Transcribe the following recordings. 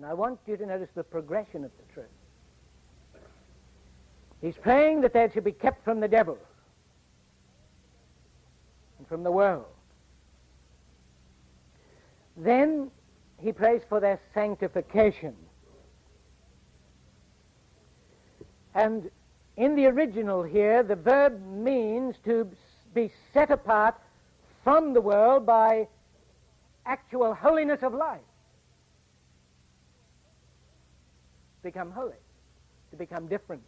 I want you to notice the progression of the truth. He's praying that they should be kept from the devil and from the world. Then he prays for their sanctification. And in the original here, the verb means to be set apart from the world by actual holiness of life. Become holy, to become different.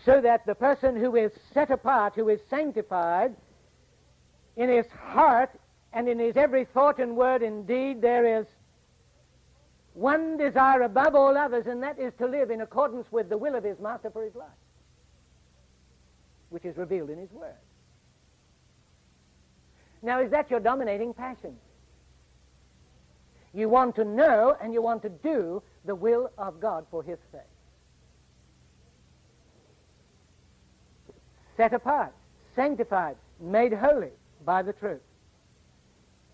So that the person who is set apart, who is sanctified, in his heart and in his every thought and word and deed, there is one desire above all others, and that is to live in accordance with the will of his master for his life, which is revealed in his word. Now, is that your dominating passion? You want to know and you want to do the will of God for his sake. Set apart, sanctified, made holy by the truth.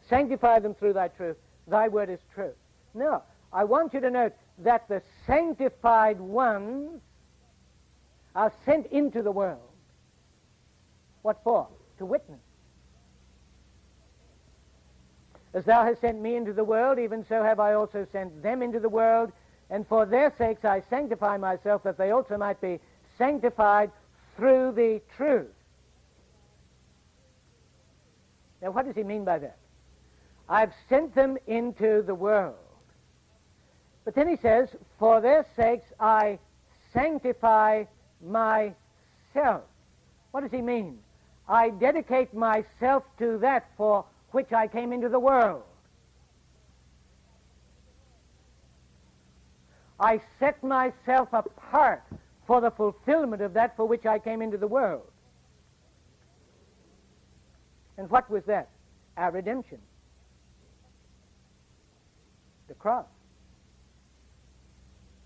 Sanctify them through thy truth. Thy word is truth. Now, I want you to note that the sanctified ones are sent into the world. What for? To witness. As thou hast sent me into the world, even so have I also sent them into the world, and for their sakes I sanctify myself, that they also might be sanctified through the truth. Now, what does he mean by that? I've sent them into the world. But then he says, for their sakes I sanctify myself. What does he mean? I dedicate myself to that for which I came into the world. I set myself apart for the fulfillment of that for which I came into the world. And what was that? Our redemption. The cross.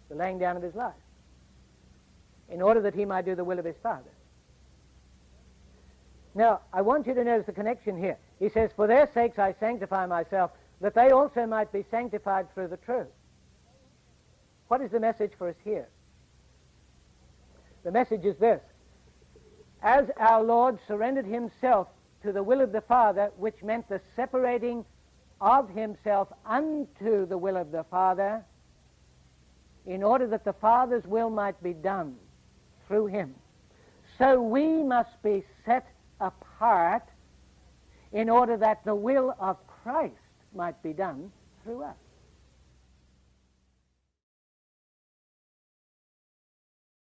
The laying down of his life. In order that he might do the will of his Father. Now, I want you to notice the connection here. He says, for their sakes I sanctify myself, that they also might be sanctified through the truth. What is the message for us here? The message is this. As our Lord surrendered himself to the will of the Father, which meant the separating of himself unto the will of the Father, in order that the Father's will might be done through him, so we must be set apart in order that the will of Christ might be done through us.